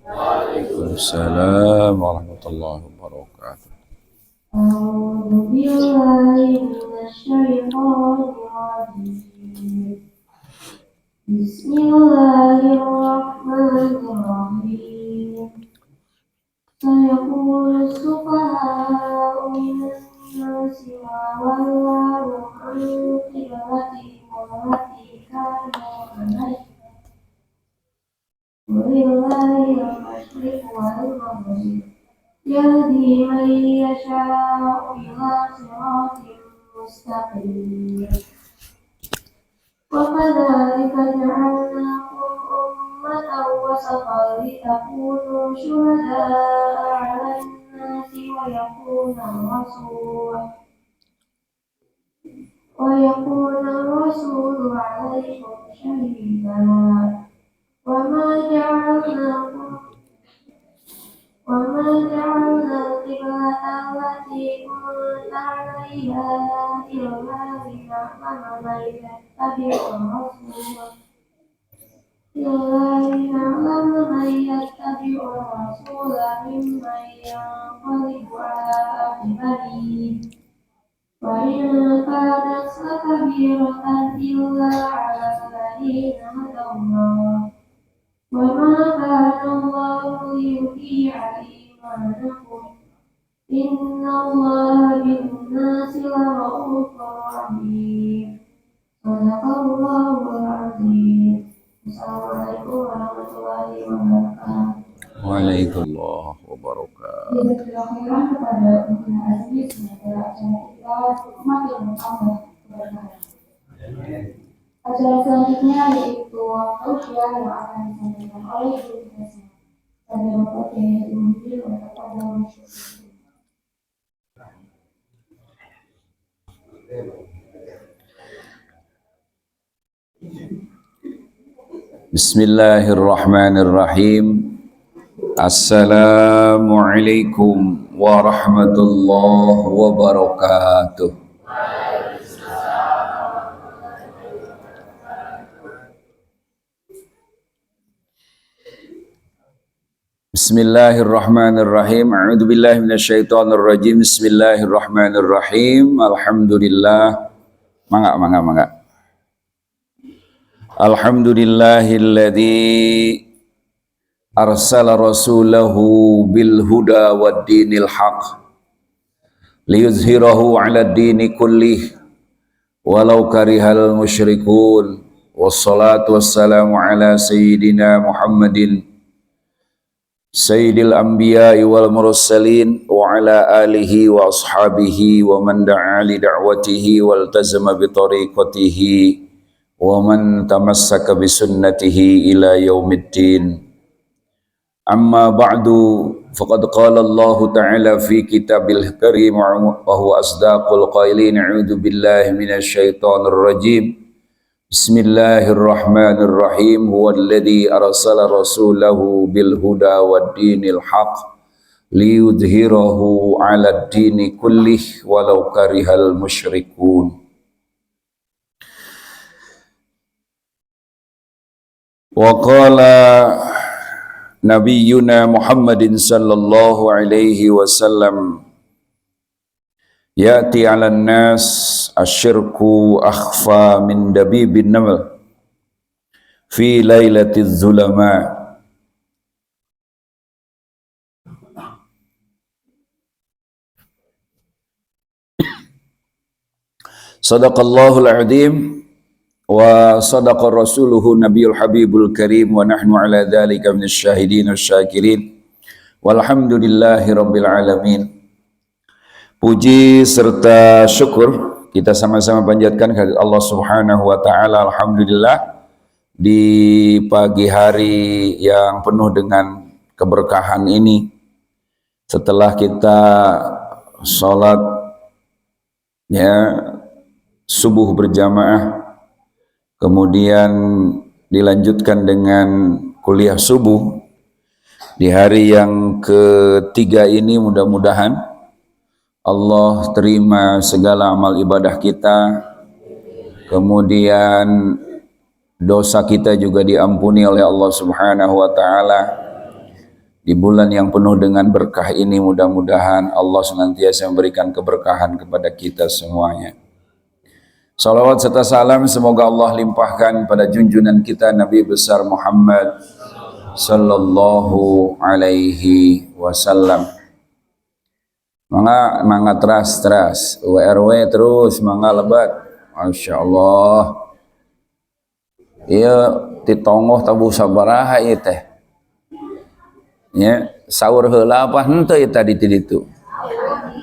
Waalaikumsalam warahmatullahi wabarakatuh. أعوذ بالله من الشيطان الرجيم بسم الله الرحمن الرحيم سيقول السفهاء من الناس ما ولاهم عن قبلتهم التي كانوا عليها ولله المشرق والمغرب يهدي من يشاء إلى صراط مستقيم وكذلك جعلناكم أمة وسطا لتكونوا شهداء على الناس ويكون الرسول عليكم شهيدا وما جعلنا القبلة التي كنت عليها إلا لنعلم من يتبع الرسول ممن ينقلب على عقبيه وإن كانت لكبيرة إلا على الذين هدى الله وما كان الله ليضيع إيمانكم إن الله بالناس لرؤوف رحيم صدق الله العظيم. Assalamualaikum warahmatullahi wabarakatuh. Waalaikumsalam wabarakatuh. Dipersilakan kepada Ibu Azmi semoga acara kita semakin bertambah keberkahan. Acara selanjutnya yaitu tausiah yang akan disampaikan oleh Ibu Azmi. Pada Bapak Kiai Umri kepada masyarakat. Bismillahirrahmanirrahim. Assalamualaikum warahmatullahi wabarakatuh. Bismillahirrahmanirrahim. A'udzu billahi minasyaitonir rajim. Bismillahirrahmanirrahim. Alhamdulillah. Mangga. Alhamdulillahilladzi arsala rasulahu bil huda wad dinil haq liyuzhirahu 'alad dini kullih walau karihal musyrikun. Wassalatu wassalamu ala sayyidina Muhammadin sayyidil anbiya'i wal mursalin wa ala alihi wa ashabihi wa man da'a li da'watihi wal tazama bi tariqatihi wa man tamassaka bi sunnatihi ila yaumiddin. Amma ba'du, faqad qala Allah ta'ala fi kitabil karim wa huwa asdaqul qailin. A'udzu billahi minasy syaithanir rajim. Bismillahirrahmanirrahim. Huwallazi arsala rasulahu bil huda wad dinil haq liyudhhirahu 'alad dini kullih walau karihal musyrikun. Wa qala Nabiyyuna Muhammadin sallallahu alaihi wasallam ya'ti 'alan nas asyirku akhfa min dabibin naml fi lailatiz zulama. Sadaqallahul azim wa sadaqa rasuluhu nabiyul habibul karim wa nahnu ala dhalika minasy syahidin wasyakirin walhamdulillahi rabbil alamin. Puji serta syukur kita sama-sama panjatkan kepada Allah Subhanahu wa taala. Alhamdulillah di pagi hari yang penuh dengan keberkahan ini, setelah kita sholat subuh berjamaah, kemudian dilanjutkan dengan kuliah subuh di hari yang ketiga ini, mudah-mudahan Allah terima segala amal ibadah kita, kemudian dosa kita juga diampuni oleh Allah Subhanahu wa taala. Di bulan yang penuh dengan berkah ini mudah-mudahan Allah senantiasa memberikan keberkahan kepada kita semuanya. Salawat serta salam semoga Allah limpahkan pada junjungan kita Nabi besar Muhammad sallallahu alaihi wasallam. Mangga teras WRW terus mangga lebat. Masya Allah. Iya titongoh tabu sabaraha ieu teh. Ya, sahur heula apa henteu tadi di ditu.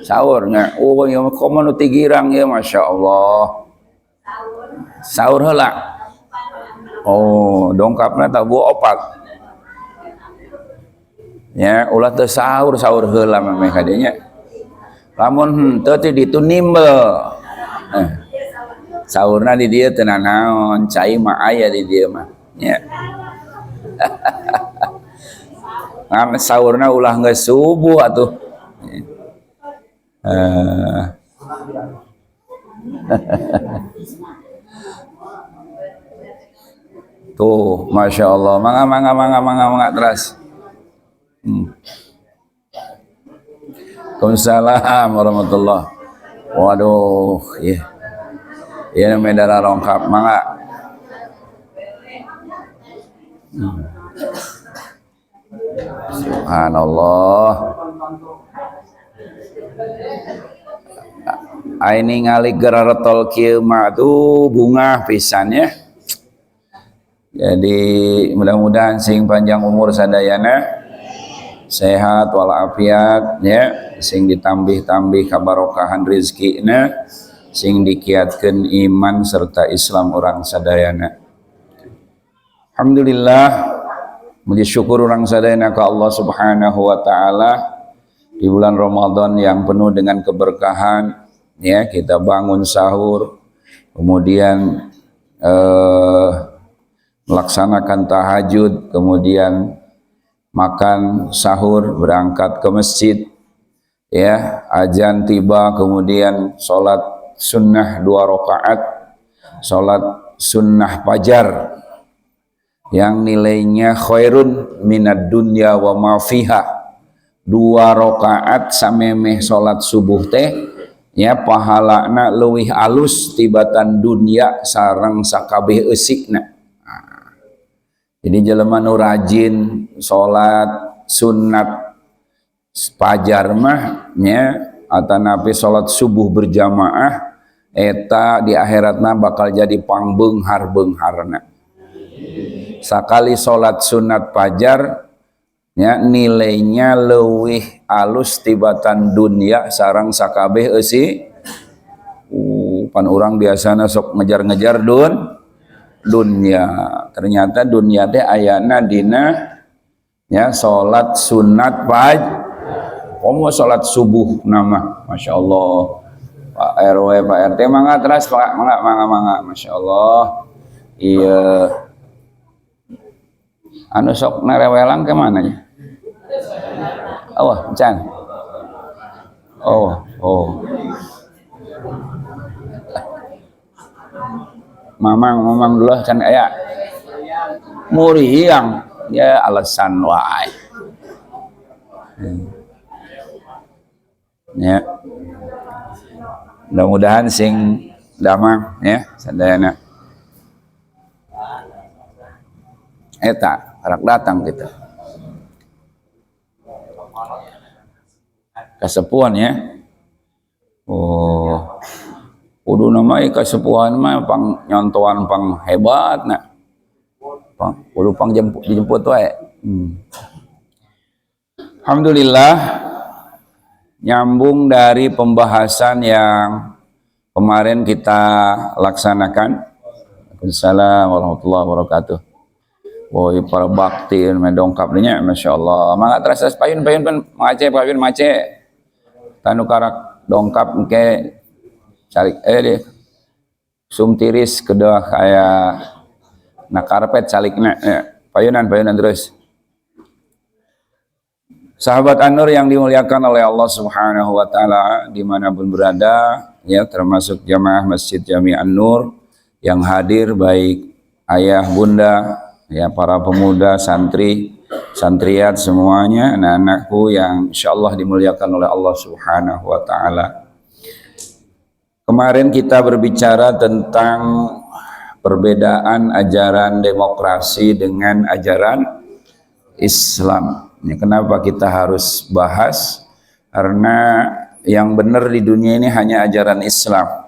Sahurnya, oh ya komo nu tigirang ya Masya Allah. Sahur heula. Oh, dongkapna tabu opat. Ya, ulah teu sahur heula mah kadenya. Lamun henteu ti ditu nimbel. Sahurna di dieu teu nanaon, cai mah aya di dieu mah. Ya. Nah, sahurna ulah geus subuh atuh. Tuh, Masya Allah. Mangga terus. Waalaikumsalam warahmatullah. Waduh, iya. Iya namanya darah lengkap, mangga. Subhanallah. Aini ngali gerarotol kieu mah tuh bunga pisan ya. Jadi mudah-mudahan sing panjang umur sadayana, sehat walafiat ya, sing ditambih-tambih kabarokahan rezekina, sing dikiatkeun iman serta Islam orang sadayana. Alhamdulillah. Muji syukur orang sadayana ke Allah Subhanahu wa taala di bulan Ramadan yang penuh dengan keberkahan ya, kita bangun sahur, kemudian melaksanakan tahajud, kemudian makan sahur, berangkat ke masjid ya, azan tiba, kemudian sholat sunnah 2 rakaat, sholat sunnah fajar yang nilainya khairun minad dunya wa ma fiha, 2 rakaat samemeh salat subuh teh ya pahalana leuwih alus tibatan dunya sareng sakabeh eusikna. Jadi jelema nu rajin salat sunat fajar mah nya atanapi salat subuh berjamaah eta di akhiratna bakal jadi pangbeunghar-beungharna. Sakali sholat sunat fajar ya nilainya leuwih alus tibatan dunia sarang sakabeh eusi. Pan urang biasana sok ngejar-ngejar dunia. Ternyata dunia teh ayana dina ya sholat sunat fajar. Komo sholat subuh nama, Masya Allah. Pak RW, Pak RT mangga terus Pak, mangga, Masya Allah. Iya. Anu sok narewelang ke mana ya? Oh, Can. Oh. Mamang dulu kan aya. Muriang ya alasan wae. Ya. Mudah-mudahan sing damang ya sadayana. Eta harap datang kita kasepuan ya. Oh kudu nama kasepuan mah pang nyontoan pang hebat na kudu pang dijemput wae. Alhamdulillah nyambung dari pembahasan yang kemarin kita laksanakan. Waalaikumsalam warahmatullahi wabarakatuh. Woi para bakti medongkap nya Masya Allah. Mangga terasa payun mace tanu karak dongkap engke cari deh sum tiris kedua kayak na karpet calikna ya. Payunan terus. Sahabat An-Nur yang dimuliakan oleh Allah Subhanahu wa taala dimanapun berada ya, termasuk jamaah Masjid Jami An-Nur yang hadir baik ayah, bunda, ya para pemuda, santri, santriat semuanya, anak-anakku yang insyaallah dimuliakan oleh Allah Subhanahu wa taala. Kemarin kita berbicara tentang perbedaan ajaran demokrasi dengan ajaran Islam. Ya, kenapa kita harus bahas? Karena yang benar di dunia ini hanya ajaran Islam.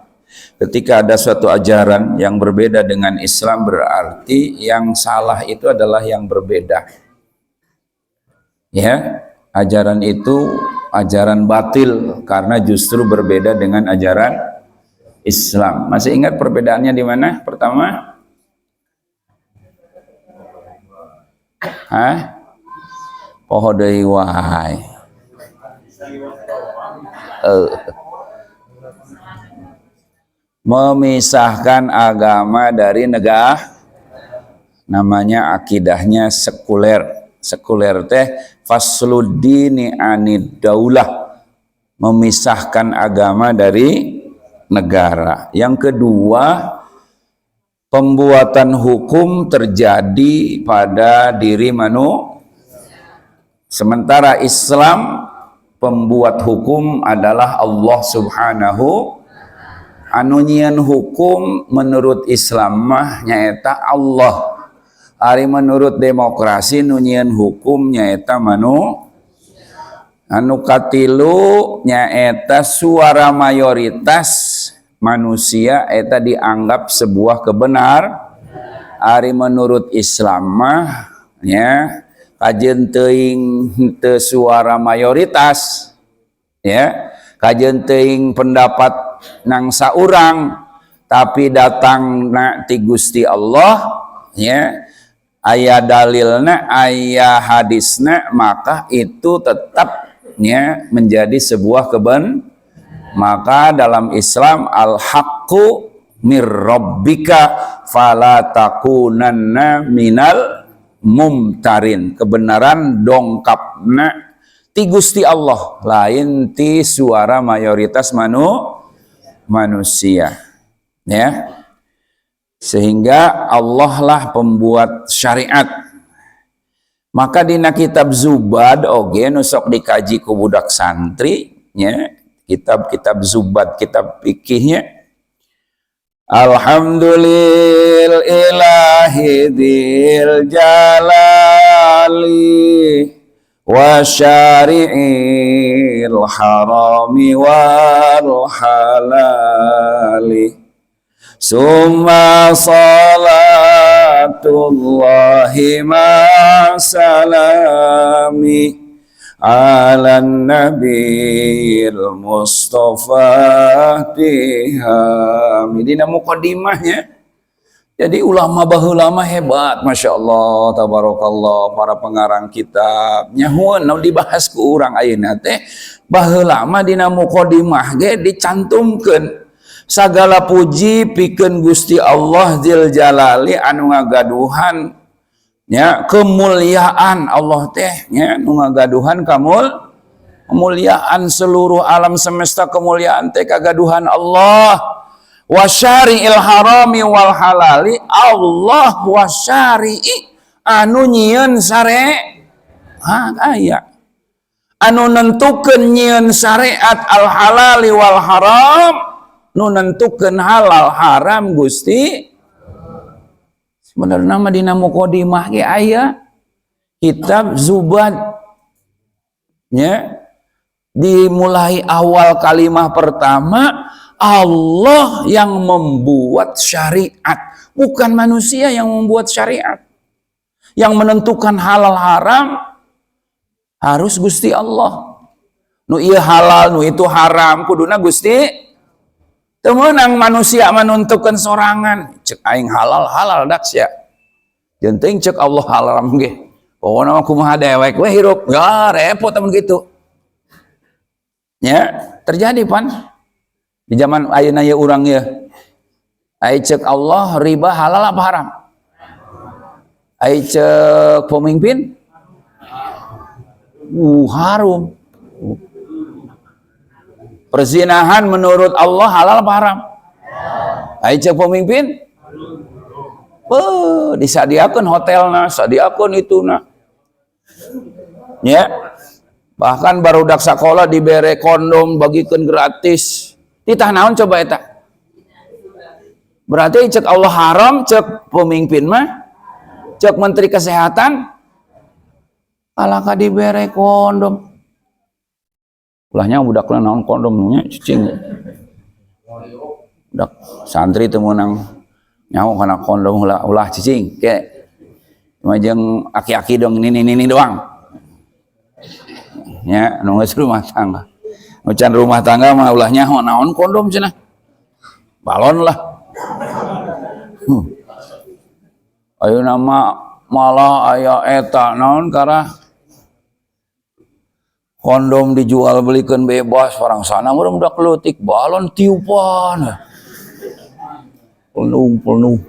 Ketika ada suatu ajaran yang berbeda dengan Islam, berarti yang salah itu adalah yang berbeda. Ya, ajaran itu ajaran batil karena justru berbeda dengan ajaran Islam. Masih ingat perbedaannya di mana? Pertama, poho deui wae. Memisahkan agama dari negara, namanya akidahnya sekuler. Sekuler teh fasluddini anid daulah, memisahkan agama dari negara. Yang kedua, pembuatan hukum terjadi pada diri manusia. Sementara Islam, pembuat hukum adalah Allah Subhanahu. Anu nyieun hukum menurut Islam mah nyaeta Allah. Ari menurut demokrasi nu nyieun hukum nyaeta anu katilu nyaeta suara mayoritas manusia eta dianggap sebuah kebenar. Ari menurut Islam mah nya kajeun teuing teu suara mayoritas, ya kajeun teuing pendapat nang saurang, tapi datang na ti Gusti Allah, ya aya dalilna, aya hadisna, maka itu tetapnya menjadi sebuah maka dalam Islam al-haqqu mir rabbika fala takunanna minal mumtarin. Kebenaran dongkapna ti Gusti Allah, lain ti suara mayoritas manusia, ya. Sehingga Allah lah pembuat syariat. Maka dina kitab Zubad oge nu sok dikaji ku budak santri, nya kitab-kitab Zubad, kitab fikihnya. Alhamdulillahi dzil jalali wa syari'il harami wal halali. Summa salatullahi ma salami ala nabil mustafa tihami. Dina muqaddimahnya. Jadi ulama baheula hebat, masya Allah, tabarakallah, para pengarang kitab nyahuan nu dibahas ku urang ayeuna teh baheula mah dina muqaddimah ge dicantumkeun sagala puji pikeun Gusti Allah Dzil Jalali anu ngagaduhan, nya kemuliaan Allah teh nya nu ngagaduhan kemuliaan seluruh alam semesta, kemuliaan teh kagaduhan Allah. Wasyari'il harami wal halali, Allah wasyari'i anu nyieun aya anu nentukeun nyieun syariat al halali wal haram, nu nentukeun halal haram Gusti. Sebenarnya mah dina muqaddimah ge aya kitab Zubad, nya dimulai awal kalimah pertama Allah yang membuat syariat, bukan manusia yang membuat syariat. Yang menentukan halal haram harus Gusti Allah. Nu ieu halal, nu itu haram, kuduna Gusti. Teu meunang manusia menentukan sorangan. Cek aing halal dak sia. Jeung teuing cek Allah haram ge. Pokona mah kumaha dewek we hirup. Ya repot mun kitu. Ya, terjadi pan. Di zaman ayeuna ye urang ye. Ai cek Allah riba halal apa haram? Ai cek pemimpin haram. Perzinahan menurut Allah halal apa haram? Ai cek pemimpin Disadiakeun hotelna, sadiakeun ituna. Ya. Bahkan barudak sakola dibere kondom bagikeun gratis. Titah naon coba eta? Berarti cek Allah haram, cek pemimpin mah, cek menteri kesehatan alaka dibere kondom. Ulahnya budakna naon kondomnya cicing. Budak santri teu meunang nyaho kana kondom ulah cicing ke. Cuma jeung aki-aki dong ini doang. Ya, nu geus rumah tangga. Nu can rumah tangga mah ulah nyaho naon kondom cenah. Balon lah. Ayeuna malah aya eta naon karena kondom dijual belikan bebas orang sana udah leutik balon tiupan penuh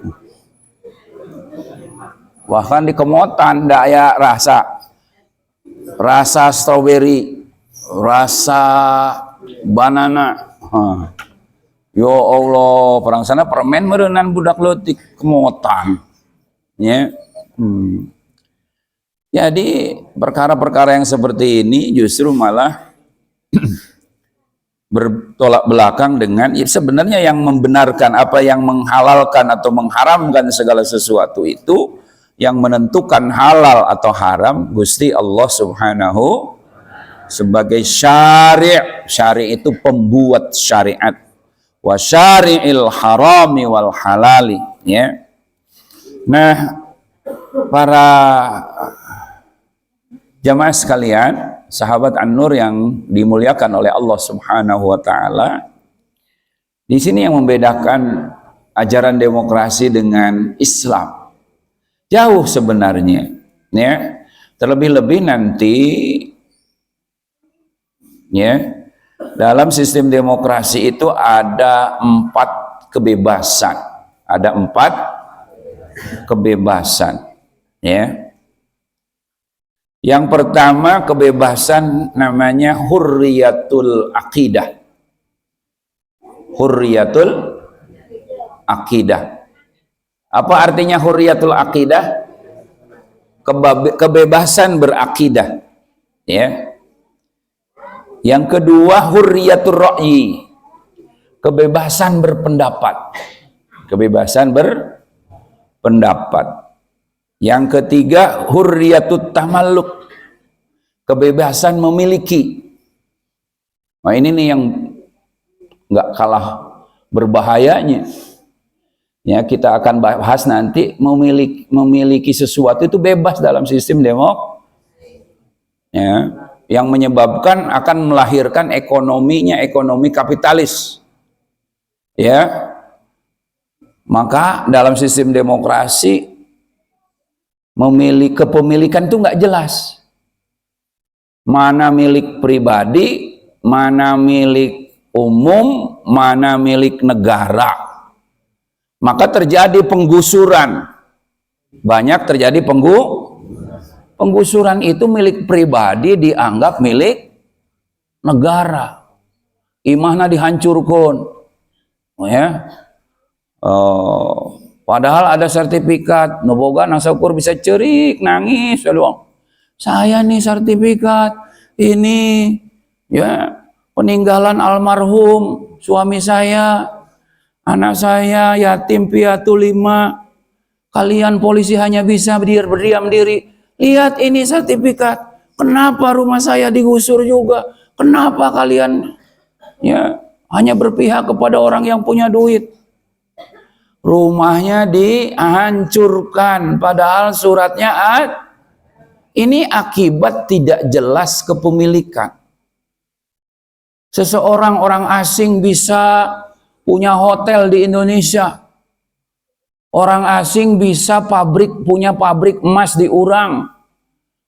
bahkan di kemotan daya rasa stroberi, rasa banana. Ya Allah, perang sana permen merenang budak leutik kemotan. Ya. Jadi perkara-perkara yang seperti ini justru malah bertolak belakang dengan sebenarnya yang membenarkan apa yang menghalalkan atau mengharamkan segala sesuatu itu yang menentukan halal atau haram Gusti Allah Subhanahu sebagai syari'. Syari' itu pembuat syariat. Wa syari'il harami wal halali, ya. Nah, para jamaah sekalian, sahabat An-Nur yang dimuliakan oleh Allah Subhanahu wa taala, di sini yang membedakan ajaran demokrasi dengan Islam jauh sebenarnya, ya. Terlebih-lebih nanti, ya, dalam sistem demokrasi itu ada 4 kebebasan, ada 4 kebebasan, ya. Yang pertama kebebasan namanya hurriyatul aqidah. Hurriyatul aqidah. Apa artinya hurriyatul aqidah? Kebebasan berakidah, ya. Yang kedua hurriyatul ra'yi. Kebebasan berpendapat. Kebebasan berpendapat. Yang ketiga hurriyatut tamalluk, kebebasan memiliki. Nah ini nih yang nggak kalah berbahayanya. Ya kita akan bahas nanti, memiliki sesuatu itu bebas dalam sistem ya, yang menyebabkan akan melahirkan ekonomi kapitalis. Ya. Maka dalam sistem demokrasi kepemilikan itu nggak jelas. Mana milik pribadi, mana milik umum, mana milik negara. Maka terjadi penggusuran. Banyak terjadi penggusuran itu milik pribadi dianggap milik negara. Imahna dihancurkan. Ya. Padahal ada sertifikat, noboga nasaukur bisa cerik, nangis, saya nih sertifikat ini, ya peninggalan almarhum suami saya, anak saya yatim piatu 5, kalian polisi hanya bisa berdiam diri. Lihat ini sertifikat, kenapa rumah saya digusur juga? Kenapa kalian ya hanya berpihak kepada orang yang punya duit? Rumahnya dihancurkan padahal suratnya ini akibat tidak jelas kepemilikan. Orang asing bisa punya hotel di Indonesia. Orang asing bisa punya pabrik emas di Urang.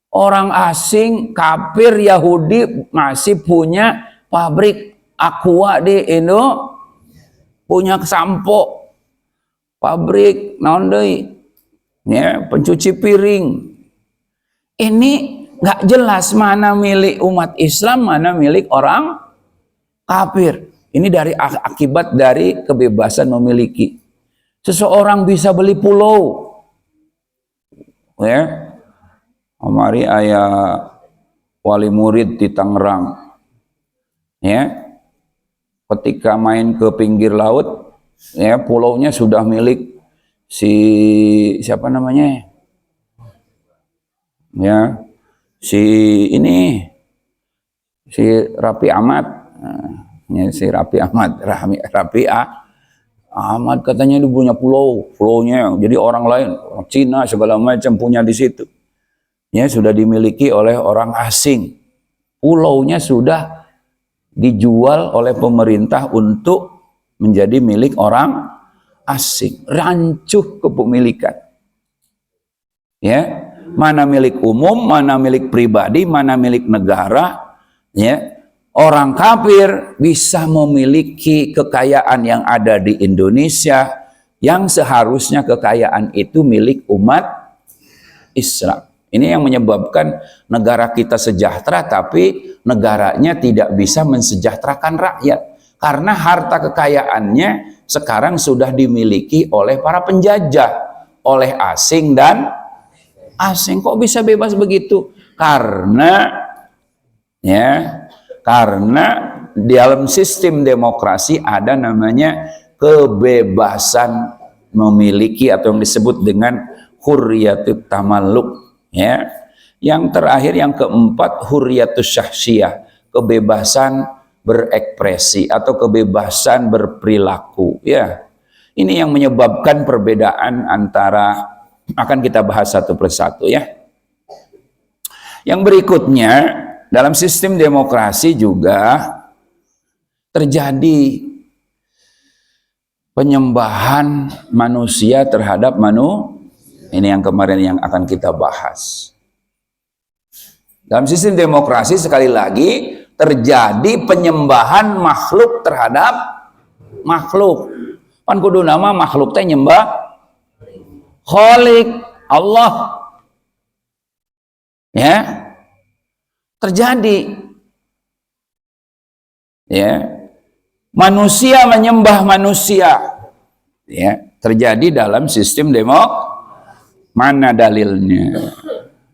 Orang asing kafir Yahudi masih punya pabrik aqua di Indo, punya sampo. Pabrik naon deui ya pencuci piring. Ini nggak jelas mana milik umat Islam, mana milik orang kafir. Ini akibat dari kebebasan memiliki. Seseorang bisa beli pulau ya. Amari aya wali murid di Tangerang, ya. Ketika main ke pinggir laut, ya, pulaunya sudah milik si siapa namanya, ya, si ini, si Raffi Ahmad, ya, si Raffi Ahmad, Raffi Ahmad katanya dia punya pulaunya, jadi orang lain, orang Cina segala macam punya di situ. Ya, sudah dimiliki oleh orang asing. Pulaunya sudah dijual oleh pemerintah untuk menjadi milik orang asing. Rancuh kepemilikan. Ya, mana milik umum, mana milik pribadi, mana milik negara. Ya, orang kafir bisa memiliki kekayaan yang ada di Indonesia yang seharusnya kekayaan itu milik umat Islam. Ini yang menyebabkan negara kita sejahtera, tapi negaranya tidak bisa mensejahterakan rakyat. Karena harta kekayaannya sekarang sudah dimiliki oleh para penjajah, oleh asing dan asing. Kok bisa bebas begitu? Karena di dalam sistem demokrasi ada namanya kebebasan memiliki atau yang disebut dengan hurriyatut tamalluk. Ya, yang terakhir, yang keempat, hurriyatus syahsiyah, kebebasan berekspresi atau kebebasan berperilaku. Ya, ini yang menyebabkan perbedaan antara, akan kita bahas satu persatu ya. Yang berikutnya, dalam sistem demokrasi juga terjadi penyembahan manusia terhadap manusia. Ini yang kemarin yang akan kita bahas. Dalam sistem demokrasi sekali lagi terjadi penyembahan makhluk terhadap makhluk. Pan kudu nama makhluk teh nyembah Khalik, Allah. Ya. Terjadi. Ya. Manusia menyembah manusia. Ya, terjadi dalam sistem demokrasi. Mana dalilnya?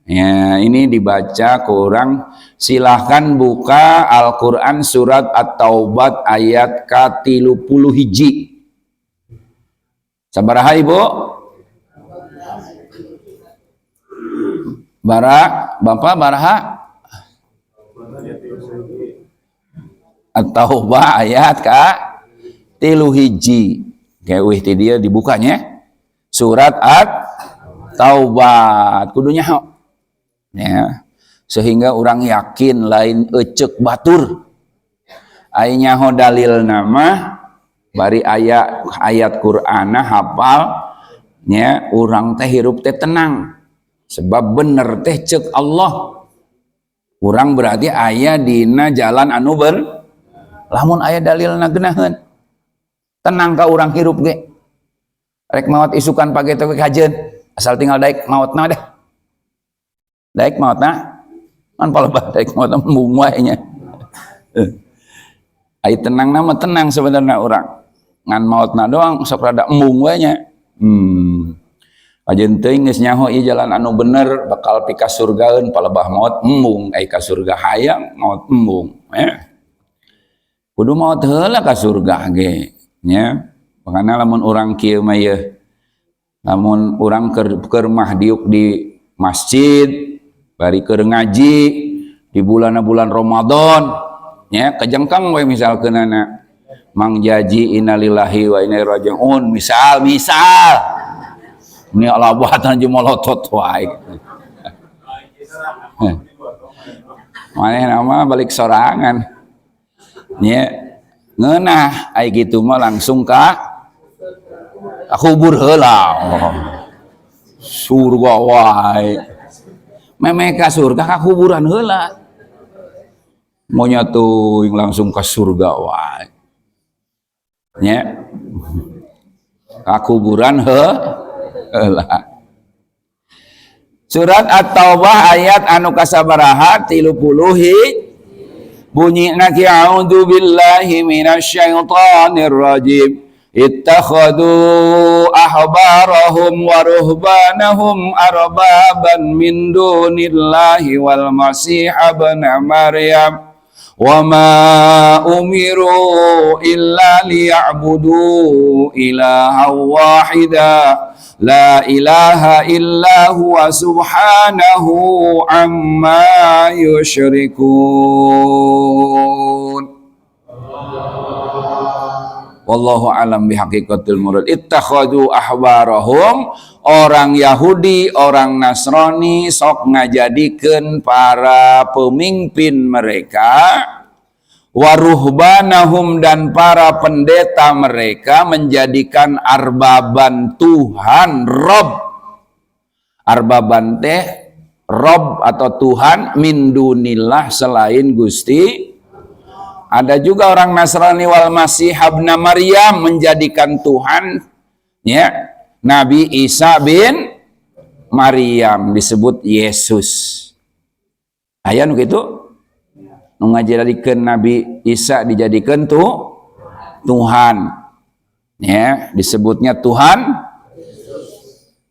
Ya, ini dibaca kurang. Silahkan buka Al-Quran surat At-Taubat ayat ke-30 hiji. Sabaraha ibu? Bapak baraha? At-Taubah ayat ke-30 hiji. Kayak wih dia dibukanya. Surat Taubat kudunya ya, sehingga orang yakin lain ecek batur ainya ho dalil nama bari ayat Qur'ana hafal nya, urang teh hirup teh tenang sebab bener teh cek Allah. Urang berarti aya dina jalan anu lamun aya dalilna geunaheun tenang ka urang hirup ge. Rek maot isukan page teh kajeun asal tinggal daek mautna dah. Daek mautna man palebah daek mautna mung wae nya. Ai tenang nama tenang sebenarnya orang. Ngan mautna doang sok rada embung wae nya. Ajeun teuing geus nyaho ieu jalan anu bener bakal pika surgaeun palebah maut embung, ai ka surga hayang maut embung. Kudu maut heula ka surga ge nya. Makana lamun urang kieu mah yeuh, namun orang keur mah diuk di masjid bari keur ngaji di bulan Ramadan nya kejengkang we misalkeunana mang jaji innalillahi wa inna ilaihi rajiun misal ini Allah buatan jumolotot wae maneh nama balik sorangan nya ngeunah ai kitu mah langsung ka kubur heula. Surga wae. Meme ka surga ka kuburan heula. Monya tuh langsung ka surga wae. Nya. Ka kuburan heula. Surat At-Taubah ayat anu kasabaraha 30 bunyi naki a'udzu billahi minasyaitonir rajim. ittakhadhu ahbarahum wa ruhbanahum arbaban min dunillahi wal masih ibn Maryam wa ma umiru illa liya'budu ilaha wahida la ilaha illa huwa subhanahu amma yusyrikun. Wallahu alam bihaqiqatil murad. Ittakhadhu ahbarahum, orang Yahudi, orang Nasrani sok ngajadikeun para pemimpin mereka, waruhbanahum, dan para pendeta mereka menjadikan arbaban Tuhan, Rob. Arbaban teh Rob atau Tuhan, min dunillah, selain Gusti. Ada juga orang Nasrani wal Masih ibn Maryam menjadikan Tuhan ya Nabi Isa bin Maryam, disebut Yesus. Aya nu kitu nu ngajadikeun Nabi Isa dijadikan Tuhan. Ya, disebutnya Tuhan,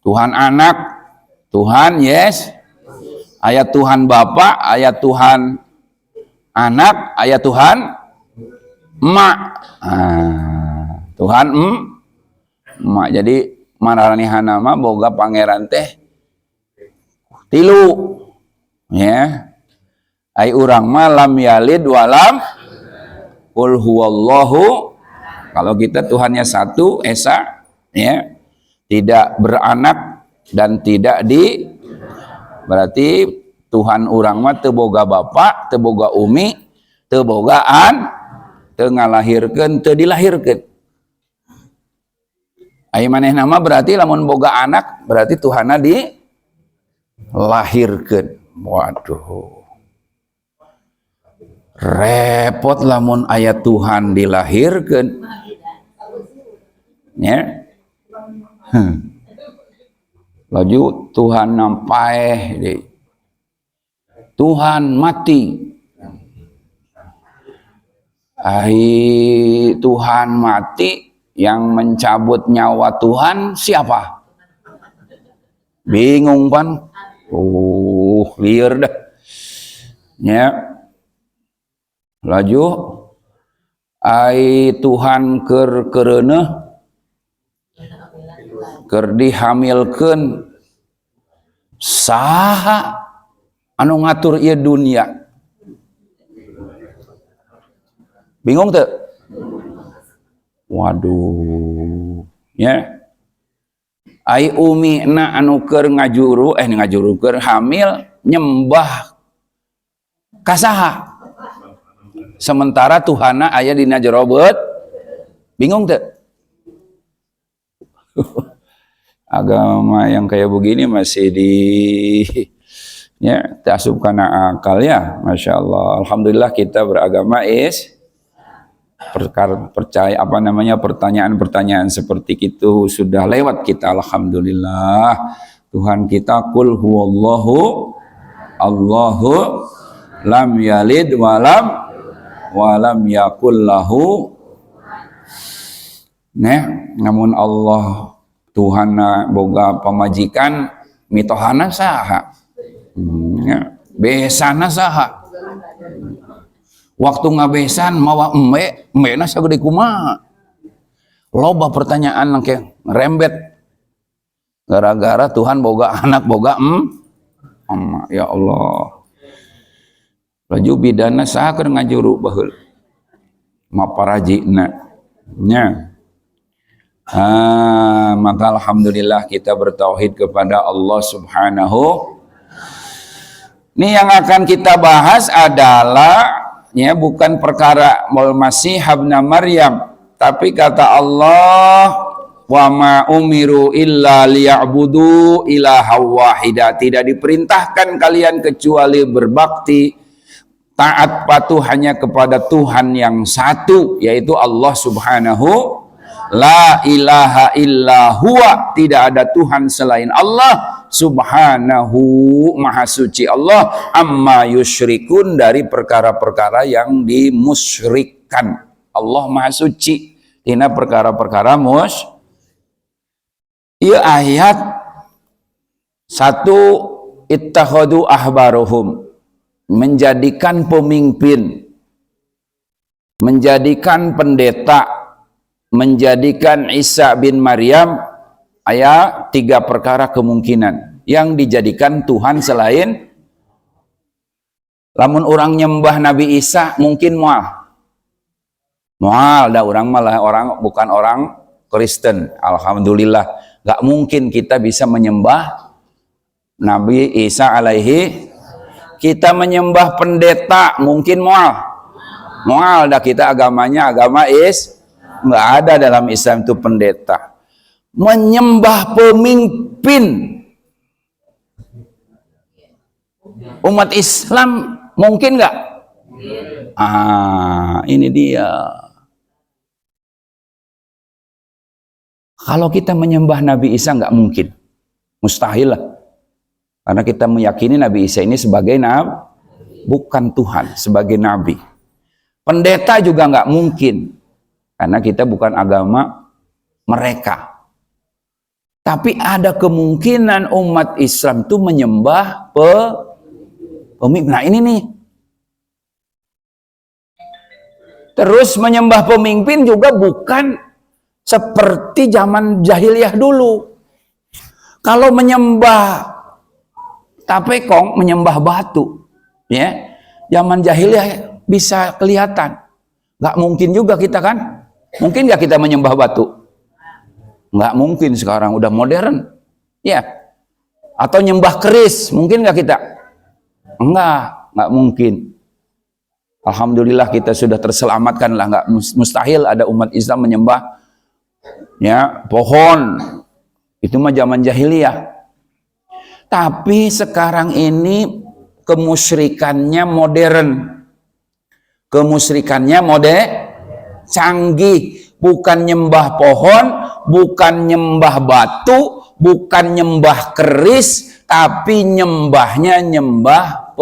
Tuhan anak, Tuhan yes. Aya Tuhan Bapa, aya Tuhan anak, ayat Tuhan emak. Tuhan emak. Jadi maranihanna mah boga pangeran teh tilu ya. Ai urang mah lam yalid walam qul huwallahu. Kalau kita Tuhannya satu esa ya, tidak beranak dan tidak berarti Tuhan urang mah teu boga bapa, teu boga umi, teu bogaan, teu ngalahirkeun, teu dilahirkeun. Ai manehna mah berarti lamun boga anak, berarti Tuhanna dilahirkeun. Waduh. Repot lamun aya Tuhan dilahirkeun. Ya. Laju Tuhan nampaeh deui. Tuhan mati. Tuhan mati, yang mencabut nyawa Tuhan siapa? Bingung pan? Liar dah. Ya. Laju Tuhan kereuneuh keur dihamilkeun saha anu ngatur ieu dunia? Bingung teu? Waduh. Ya. Ai umina anu keur ngajuru keur hamil nyembah kasaha? Sementara Tuhanna aya dina jero beut. Bingung teu? Agama yang kayak begini masih ya tasub kana akal ya, masya Allah. Alhamdulillah kita beragama percaya pertanyaan-pertanyaan seperti itu sudah lewat kita, alhamdulillah. Tuhan kita qul huwallahu Allahu lam yalid walam yakul lahu. Namun Allah Tuhanna boga pamajikan, mitohana saha? Besana saha? Waktu ngabesan mawa embena sagede kumaha? Loba pertanyaan nangke rembet gara-gara Tuhan boga anak, boga emak. Ya Allah. Laju bidana saha keur ngajuru baheul? Maparajina. Nya. Maka alhamdulillah kita bertauhid kepada Allah Subhanahu. Ini yang akan kita bahas adalah ya bukan perkara Masih ibn Maryam, tapi kata Allah wa ma umiru illa liya'budu ilaha wahida. Tidak diperintahkan kalian kecuali berbakti taat patuh hanya kepada Tuhan yang satu, yaitu Allah Subhanahu. La ilaha illa huwa, tidak ada Tuhan selain Allah Subhanahu, maha suci Allah, amma yusyrikun, dari perkara-perkara yang dimusyrikkan. Allah maha suci, tina perkara-perkara ieu ayat satu ittakhadu ahbarohum, menjadikan pemimpin, menjadikan pendeta, menjadikan Isa bin Maryam, aya 3 perkara kemungkinan yang dijadikan Tuhan selain. Lamun orang nyembah Nabi Isa mungkin mual dah orang malah orang bukan orang Kristen, alhamdulillah gak mungkin kita bisa menyembah Nabi Isa alaihi. Kita menyembah pendeta mungkin mual dah, kita agamanya agama nggak ada dalam Islam itu pendeta. Menyembah pemimpin umat Islam mungkin nggak? Ini dia. Kalau kita menyembah Nabi Isa nggak mungkin, mustahil lah. Karena kita meyakini Nabi Isa ini sebagai nabi, bukan Tuhan, sebagai nabi. Pendeta juga nggak mungkin, karena kita bukan agama mereka. Tapi ada kemungkinan umat Islam itu menyembah pemimpin. Nah ini nih. Terus menyembah pemimpin juga bukan seperti zaman jahiliyah dulu. Kalau menyembah tapekong, menyembah batu, ya, zaman jahiliyah bisa kelihatan. Nggak mungkin juga kita kan? Mungkin nggak kita menyembah batu? Nggak mungkin, sekarang udah modern, ya. Atau nyembah keris, mungkin nggak kita? Nggak mungkin. Alhamdulillah kita sudah terselamatkan lah, nggak mustahil ada umat Islam menyembah ya pohon. Itu mah zaman jahiliyah. Tapi sekarang ini kemusyrikannya modern. Kemusyrikannya canggih. Bukan nyembah pohon, bukan nyembah batu, bukan nyembah keris, tapi nyembahnya nyembah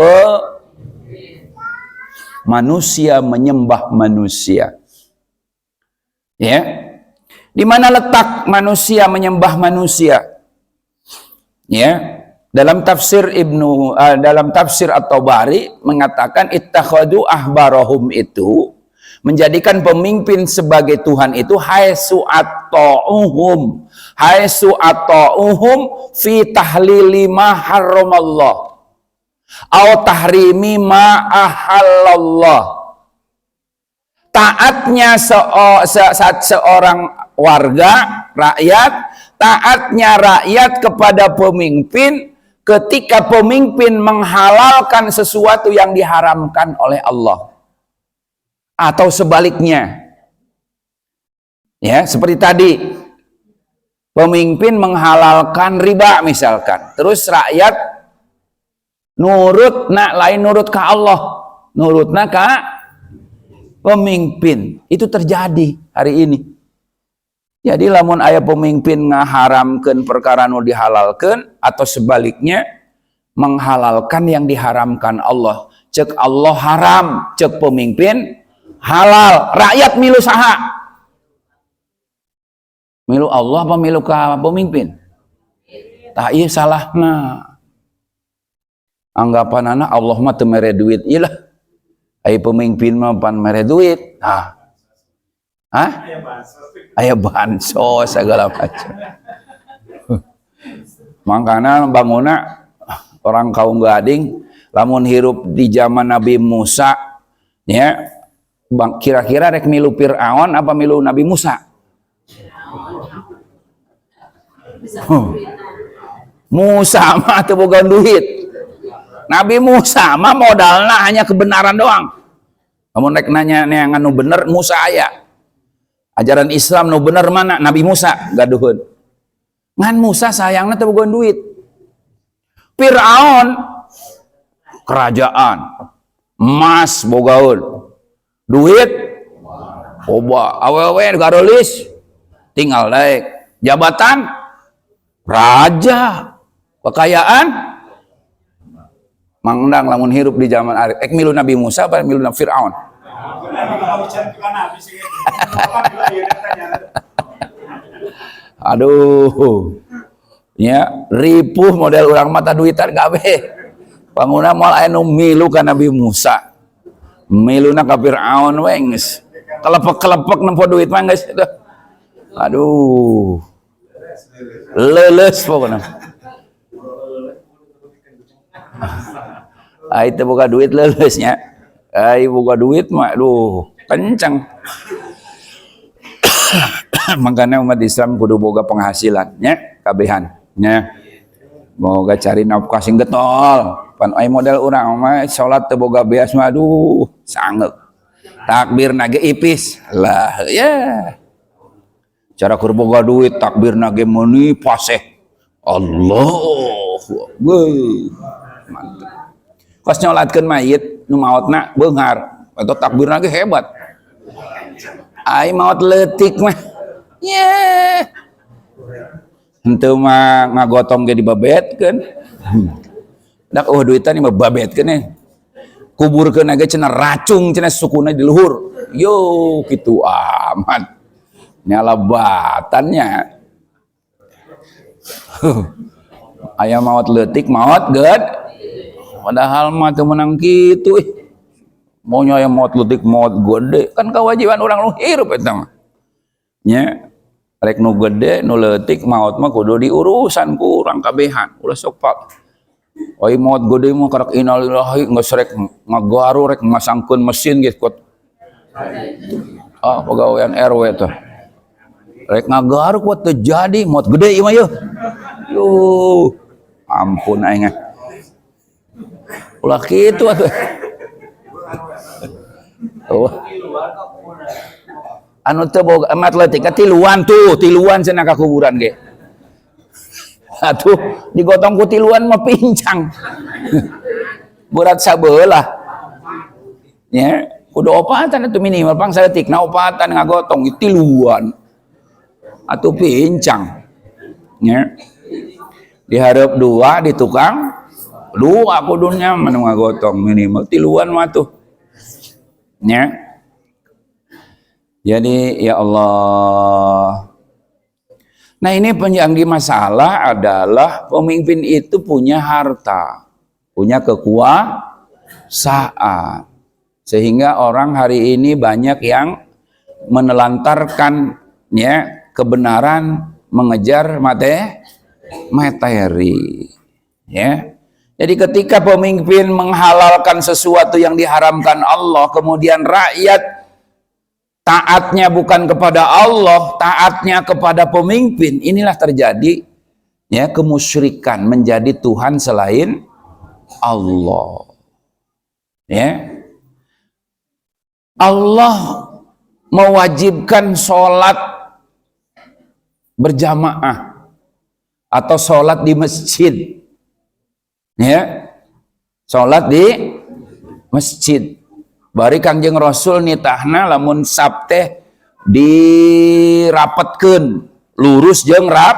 manusia, menyembah manusia. Ya. Di mana letak manusia menyembah manusia? Ya. Dalam tafsir At-Tabari mengatakan ittakhadu ahbarahum itu menjadikan pemimpin sebagai Tuhan itu haitsu atta'uhum fi tahlili ma haramallah au tahrimi ma ahallallah. Taatnya seorang warga, rakyat, taatnya rakyat kepada pemimpin ketika pemimpin menghalalkan sesuatu yang diharamkan oleh Allah. Atau sebaliknya. Ya, seperti tadi. Pemimpin menghalalkan riba misalkan. Terus rakyat nurut lain nurut ke Allah. Nurutna ke pemimpin. Itu terjadi hari ini. Jadi lamun aya pemimpin ngaharamkeun perkara nu dihalalkeun atau sebaliknya menghalalkan yang diharamkan Allah. Cek Allah haram, cek pemimpin halal. Rakyat milu saha? Milu Allah apa milu ka pemimpin? Tah ieu salahna. Anggapanana Allah mah teu mere duit. Iyalah. Ai pemimpin mah pan mere duit. Aya bansos segala macam. Makanya banguna orang kaum Gading lamun hirup di zaman Nabi Musa ya, kira-kira rek milu Fir'aun apa milu Nabi Musa? Musa mah teu boga duit. Nabi Musa mah modalna hanya kebenaran doang. Kamu rek nanya anu bener Musa aya. Ajaran Islam nu bener mana? Nabi Musa gaduhun. Ngan Musa sayangna teu boga duit. Fir'aun kerajaan emas bogaun. Duit oba awewe garolis tinggal daek. Jabatan raja. Kekayaan mangdang lamun hirup di zaman arif. Milu Nabi Musa apa milu Nabi Fir'aun? Aduh, ya ripuh model orang mata duitan gawe. Panguna mal anu milu ka Nabi Musa. Miluna ka Firaun we geus. Kelepek-kelepek nempo duit mah geus. Aduh. Leuleus pokona. Itu buka duit leuleusnya. Buka duit mah aduh, kencang. Makanya umat Islam kudu boga penghasilan nya kabehan nya. Boga cari nafkah sing getol. Pan ai model urang mah salat teu boga beas mah aduh sangeuk. Takbir nage ipis. Lah ya. Cara keur boga duit takbir nage meuni paseh. Allahu Akbar. Mantap. Kos nyolatkeun mayit nu maotna beunghar atau takbir nage hebat. Ai maot leutik mah. Yeah. Henteu mah ngagotong ge dibabetkeun. Dak duitan mah babetkeun nya. Kuburkeun ge cenah racung cenah sukuna di luhur. Yo kitu amat. Nyala batannya. Aya maot leutik maot geud. Padahal mah teu menang kitu Maunya aya maot leutik maot gede kan kewajiban orang nu hirup eta mah. Nya rek nu gede nu leutik maot mah kudu diurusan ku urang kabehan ulah sok pak oi maot gede mah karak innalillahi geus rek ngagaru rek ngasangkeun mesin geus kot pegawaian RW teh rek ngagaru kuat teu jadi maot gede ieu mah yuh ampun aing ulah kitu atuh anu teu boga emat leutik tiluan cenah ka kuburan ge. Atuh digotong ku tiluan mah pincang. Berat sabeulah. Ya, kudu opatan atuh minimal pang saeutikna opatan ngagotong tiluan. Atuh pincang. Ya. Dihareup dua di tukang dua kudunya manu ngagotong minimal tiluan mah tuh. Ya. Jadi ya Allah. Nah ini yang di masalah adalah pemimpin itu punya harta, punya kekuasaan. Sehingga orang hari ini banyak yang menelantarkan ya kebenaran mengejar materi. Ya. Jadi ketika pemimpin menghalalkan sesuatu yang diharamkan Allah, kemudian rakyat taatnya bukan kepada Allah, taatnya kepada pemimpin, inilah terjadi ya kemusyrikan, menjadi Tuhan selain Allah. Ya. Allah mewajibkan sholat berjamaah atau sholat di masjid. Ya. Sholat di masjid. Bari Kangjeng Rasul nitahna lamun sabteh dirapetkeun lurus jeung rap.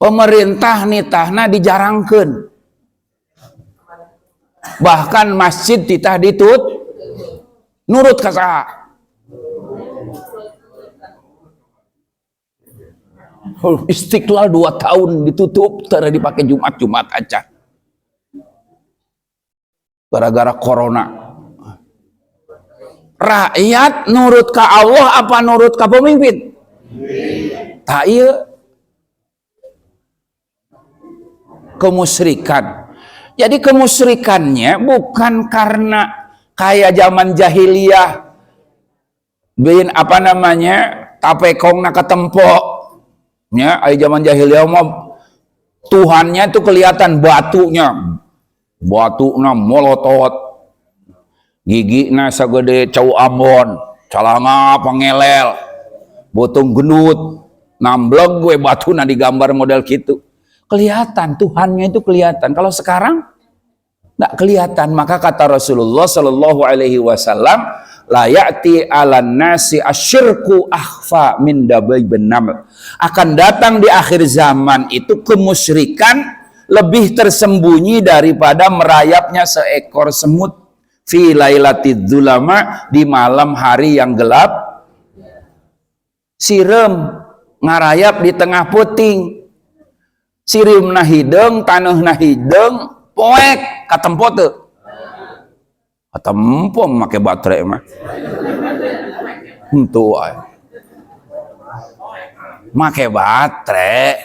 Pemerintah nitahna dijarangkeun. Bahkan masjid titah ditut nurut ka saha? Istiqlal 2 tahun ditutup tara dipake Jumat aja. Gara-gara corona. Rakyat nurut ka Allah apa nurut ka pemimpin? Tak iya. Kemusyrikan. Jadi kemusyrikannya bukan karena kayak zaman jahiliyah tapekongna ketempok. Ya, zaman jahiliyah mah Tuhannya itu kelihatan batunya. Batuna molotot. Gigina sagede cau Ambon, calanga pangelel, botong gendut, nambleg gue batuna digambar model gitu. Kelihatan Tuhannya itu kelihatan. Kalau sekarang enggak kelihatan. Maka kata Rasulullah sallallahu alaihi wasallam, la ya'ti 'alan nasi asyirku akhfa min dabai benam. Akan datang di akhir zaman itu kemusyrikan lebih tersembunyi daripada merayapnya seekor semut. fi lailatid dzulama, di malam hari yang gelap. Sirem ngarayap di tengah puting. Sirimna hideung, taneuhna hideung, poek katempo teu? Katempo make baterai mah. Henteu wae. Make baterai,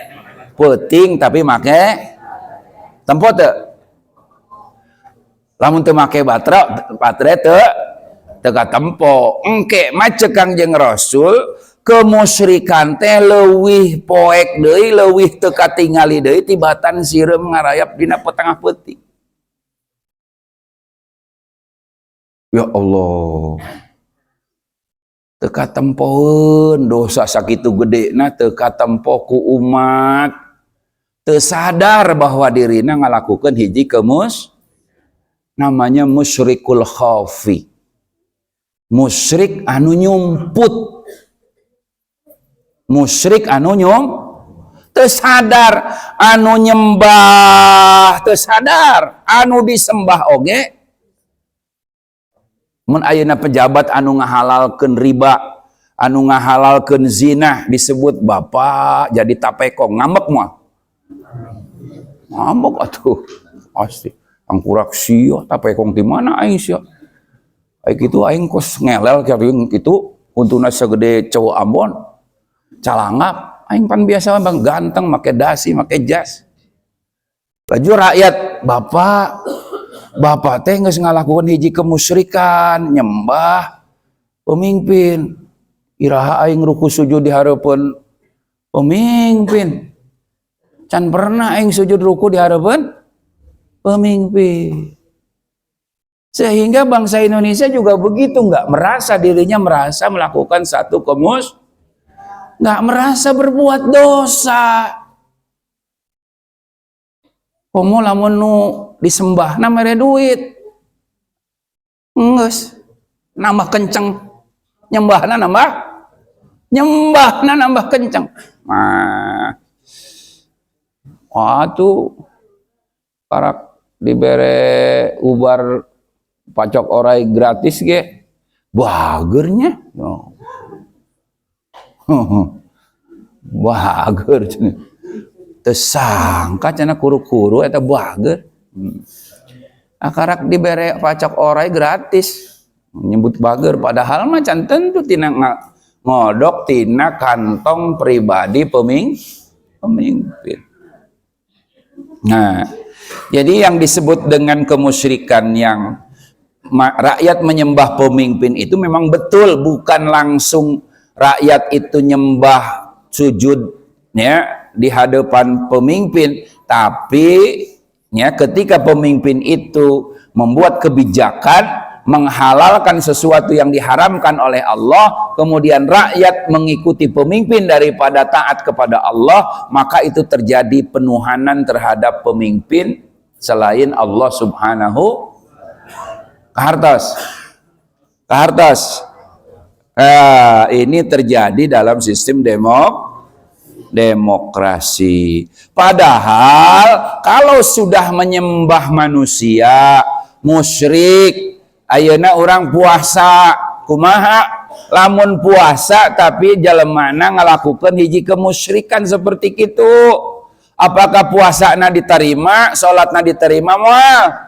puting tapi make tempo teu? Lamun teu make baterai teu katempo. Engke mah ceuk Kangjeng Rasul, kemusyrikan teh leuwih poek deui, leuwih teu katingali deui tibatan sireum ngarayap dina petengah peuting. Ya Allah, teu katempoeun dosa sakitu gedena, teu katempo ku umat, teu sadar bahwa dirina ngalakukeun hiji namanya musyrikul khafi, musyrik anu nyumput. Musyrik anu teu sadar, anu nyembah teu sadar, anu disembah oge. Mun ayeuna pejabat anu ngahalalkeun riba, anu ngahalalkeun zina disebut bapak jadi tapekong, ngambek moal. Ngambek atuh. Pasti angkurak sia tapekong di mana aing sia. Ai kitu aing kos ngelel kitu untuna sagede cowok Ambon. Calangap, aing pan biasa bang ganteng, make dasi, make jas. Laju rakyat, bapak teh geus ngalakukeun hiji kemusyrikan, nyembah pemimpin. Iraha aing ruku sujud di hareupeun pemimpin. Can pernah aing sujud ruku di hareupeun pemimpin. Sehingga bangsa Indonesia juga begitu, nggak merasa dirinya melakukan satu nggak merasa berbuat dosa. Komo lamun nu disembahna mere duit, geus nambah kenceng, nyembahna nambah kenceng. Nah, waduh, karak dibere ubar pacok orai gratis ge, bagernya. No. Bager tersangka cenah kuru-kuru eta bager. Akarak dibere pacak orai gratis nyebut bager, padahal mah can tentu tina ngodok tina kantong pribadi pemimpin. Nah, jadi yang disebut dengan kemusyrikan yang rakyat menyembah pemimpin itu memang betul, bukan langsung rakyat itu nyembah sujud ya di hadapan pemimpin, tapi ya ketika pemimpin itu membuat kebijakan menghalalkan sesuatu yang diharamkan oleh Allah, kemudian rakyat mengikuti pemimpin daripada taat kepada Allah, maka itu terjadi penuhanan terhadap pemimpin selain Allah Subhanahu kahartos. Nah, ini terjadi dalam sistem demokrasi. Padahal kalau sudah menyembah manusia, musyrik, ayeuna orang puasa, kumaha? Lamun puasa tapi jalemana ngalakukan hiji kemusyrikan seperti itu. Apakah puasana diterima, salatna diterima moal?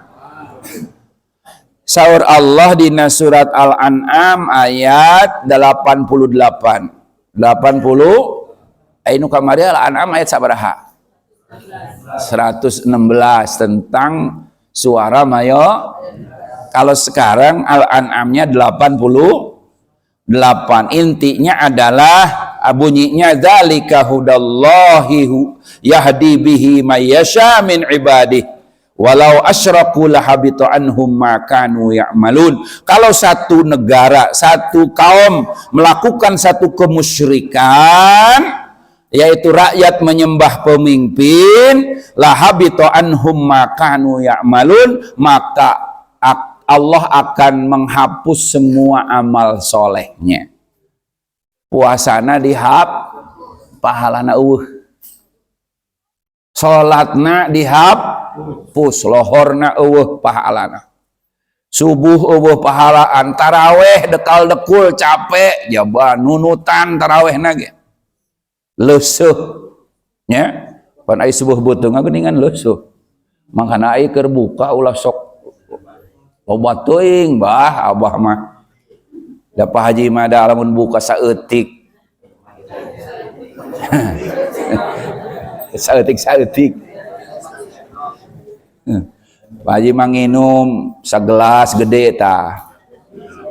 Saur Allah di surat Al-An'am ayat 88. 80 anu kamari Al-An'am ayat sabaraha? 116 tentang suara mayo. Kalau sekarang Al-An'amnya 88. Intinya adalah bunyinya dzalika hudallahi yahdi bihi may yasha min ibadihi. Walau asyraku lahabita anhum ma kanu ya'malun. Kalau satu negara, satu kaum melakukan satu kemusyrikan, yaitu rakyat menyembah pemimpin, lahabita anhum ma kanu ya'malun, maka Allah akan menghapus semua amal solehnya. Puasana dihap, pahalana eueuh. Salatna dihapus, lohorna eueuh pahalana. subuh eueuh pahalaan, taraweh dekal dekul capek, jaba nunutan taraweh ge leusuh nya. Pan ai subuh beuteung geuningan leusuh. Makana ai keur buka ulah sok loba teuing bah abah mah. Da Pak Haji mah da lamun buka saeutik. saeutik. Pak Haji mah nginum sagelas gede tah.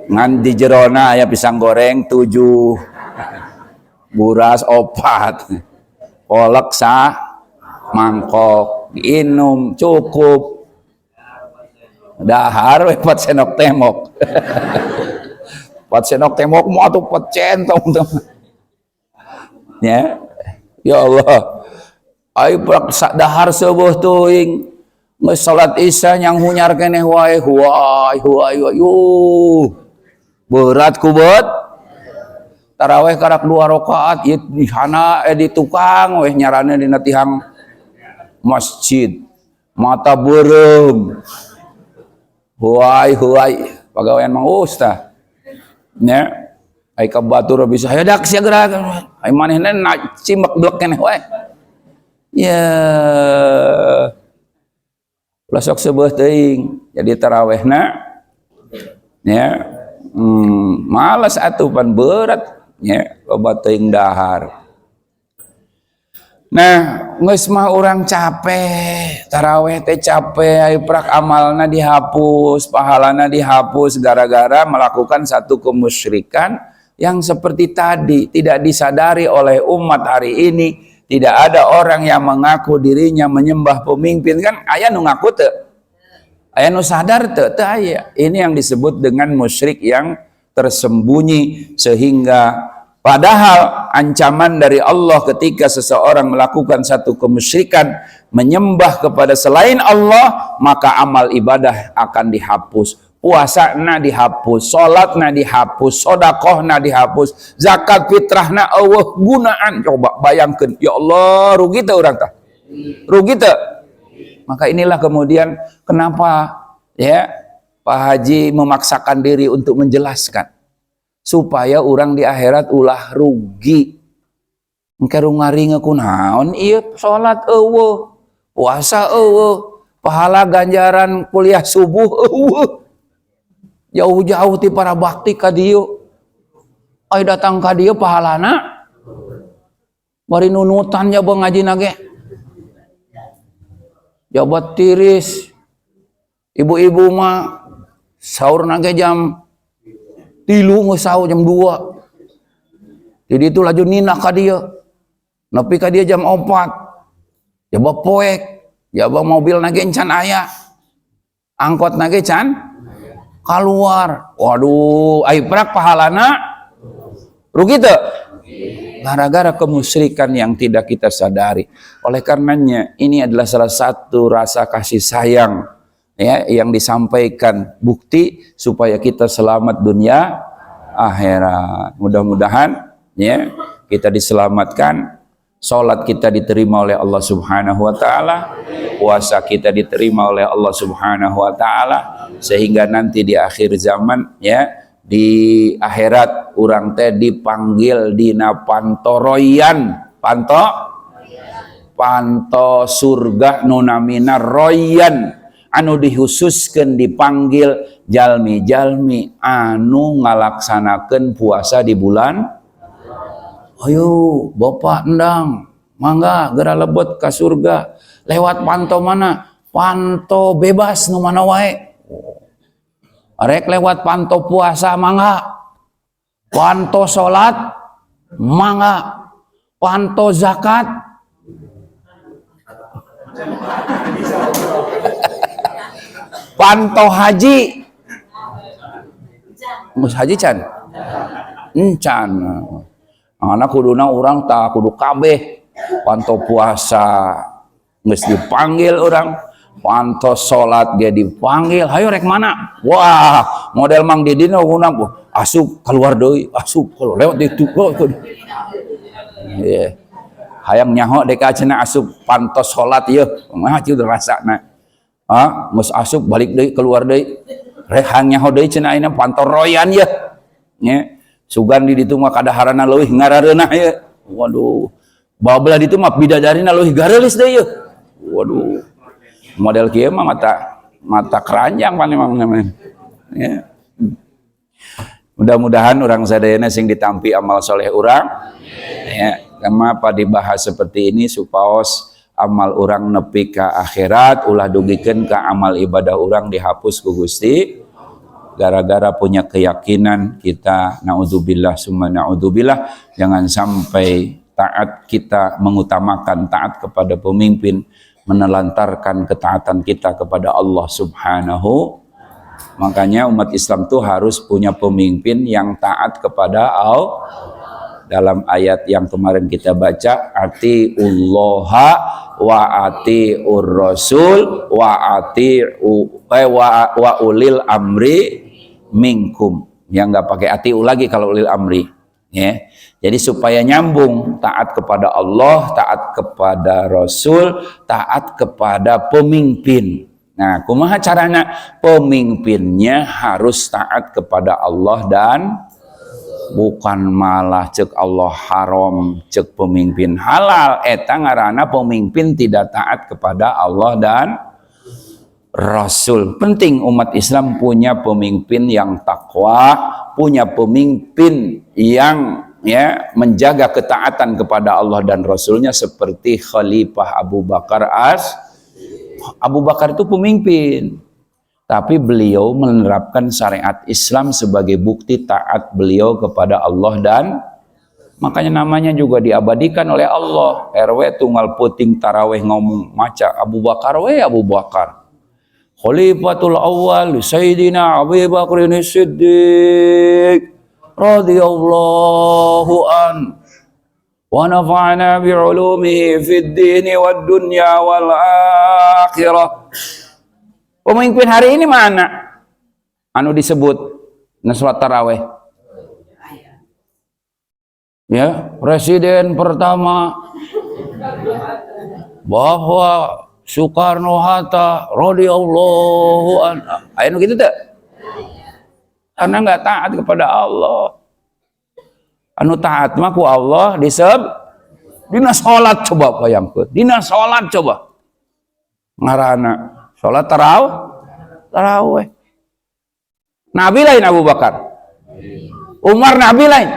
Ngan di jerona aya pisang goreng 7, buras 4, kolak mangkok, diinum cukup. Dahar we 4 sendok temok. 4 sendok temok mau atuh 4 centong ya. Ya Allah. Ai prak dahar seueuh teuing. Geus salat Isya nyang hunyar keneh wae huai. Berat ku beut. Taraweh karak 2 rakaat ieu di hana di tukang we nyarana dina tihang masjid. Mata beureum. Huai pagawean Mang Ustaz. Nya ai ka batur bisa hayak sia gerak. Ai manehna cimek blek keneh wae. Ya. Ulah sok seubeuh teuing jadi tarawehna nya malas atuh pan berat nya loba teuing dahar. Nah, geus mah urang capek, taraweh teh capek, ai prak amalna dihapus, pahalana dihapus gara-gara melakukan satu kemusyrikan yang seperti tadi tidak disadari oleh umat hari ini. Tidak ada orang yang mengaku dirinya menyembah pemimpin, kan aya nu ngaku teu? Aya nu sadar teu? Teu aya. Ini yang disebut dengan musyrik yang tersembunyi, sehingga padahal ancaman dari Allah ketika seseorang melakukan satu kemusyrikan, menyembah kepada selain Allah, maka amal ibadah akan dihapus. Puasana dihapus, salatna dihapus, sedekahna dihapus, zakat fitrahna eueuh gunaan. Coba bayangkeun, ya Allah, rugi teu urang tah? Rugi teu? Maka inilah kemudian kenapa ya Pak Haji memaksakan diri untuk menjelaskan supaya orang di akhirat ulah rugi. Engke rungaringa kunaon ieu salat eueuh, puasa eueuh, pahala ganjaran kuliah subuh eueuh. Jauh-jauh ti para bakti ka dieu. Ai datang ka dieu pahalana bari nunutan nya beung ngajina ge. Jabat tiris. Ibu-ibu mah saurna ge jam 3 geus saur jam 2. Jadi itu laju nina ka dieu. Nepi ka dieu jam 4. Jaba poek, jaba mobil nage encan aya. Angkot nage can keluar. Waduh, ai prak pahalana rugi teu? Gara-gara kemusyrikan yang tidak kita sadari. Oleh karenanya ini adalah salah satu rasa kasih sayang ya yang disampaikan, bukti supaya kita selamat dunia akhirat. Mudah-mudahan ya kita diselamatkan, salat kita diterima oleh Allah Subhanahu wa taala, puasa kita diterima oleh Allah Subhanahu wa taala, sehingga nanti di akhir zaman ya, di akhirat urang teh dipanggil dina pantoroyan, panto surga nu namina royan, anu dihususkeun dipanggil jalmi-jalmi anu ngalaksanakeun puasa di bulan. Ayo Bapak endang, mangga geura lebet ka surga. Lewat panto mana? Panto bebas nu mana wae. Arek lewat panto puasa mangga. Panto salat mangga. Panto zakat panto haji. Mus haji can? Encan. Anak kuduna orang tak kudu kabeh panto puasa geus dipanggil orang, panto salat dia dipanggil. Hayo rek mana? Wah, model Mang Didin guna asup keluar deui, asup kalau lewat itu kok. Ye. Hayang nyaho deka cenah asup panto salat ieu. Mah kieu rasana. Ah, geus asup balik deui keluar deui. rehangnya hodei cenah ayeuna pantoroyan ya. Nya, sugan di ditu mah kadaharana leuwih ngarareunah ya. Waduh. Babelah ditu mah bidadarina leuwih gareulis deui ya. Waduh. Model kieu mah mata keranjang pan emang namanya. Ya. Mudah-mudahan orang sadayana sing ditampi amal soleh urang. Ya, kenapa dibahas seperti ini supaos amal orang nepi ka akhirat ulah dugikeun ka amal ibadah orang dihapus ku Gusti gara-gara punya keyakinan kita naudzubillah summa naudzubillah jangan sampai taat kita mengutamakan taat kepada pemimpin menelantarkan ketaatan kita kepada Allah Subhanahu. Makanya umat Islam tuh harus punya pemimpin yang taat kepada Allah. Dalam ayat yang kemarin kita baca, atiullaha wa atiur rasul wa ulil amri minkum. Yang nggak pakai atiu lagi kalau ulil amri, ya. Jadi supaya nyambung, taat kepada Allah, taat kepada Rasul, taat kepada pemimpin. Nah, kumaha caranya? Pemimpinnya harus taat kepada Allah dan bukan malah cek Allah haram, cek pemimpin halal. Eta ngaranna pemimpin tidak taat kepada Allah dan Rasul. Penting umat Islam punya pemimpin yang takwa, punya pemimpin yang menjaga ketaatan kepada Allah dan Rasulnya seperti Khalifah Abu Bakar Abu Bakar itu pemimpin. Tapi beliau menerapkan syariat Islam sebagai bukti taat beliau kepada Allah dan makanya namanya juga diabadikan oleh Allah. RW tunggal puting taraweh ngomong maca Abu Bakar we Abu Bakar. Khalifatul awal Sayyidina Abu Bakar Siddiq radhiyallahu an wa nafa'ana bi'ulumihi fid dini wad dunya wal akhirah. Pemimpin hari ini mana? Anu disebut salat taraweh. Ya, presiden pertama bahwa Soekarno-Hatta radhiyallahu anhu. Anu gitu teh. Karena enggak taat kepada Allah. Anu taat mah ku Allah dina salat coba bayangkeun. Dina salat coba. Ngaranna salat taraweh. Nabi lain Abu Bakar. Umar Nabi lain.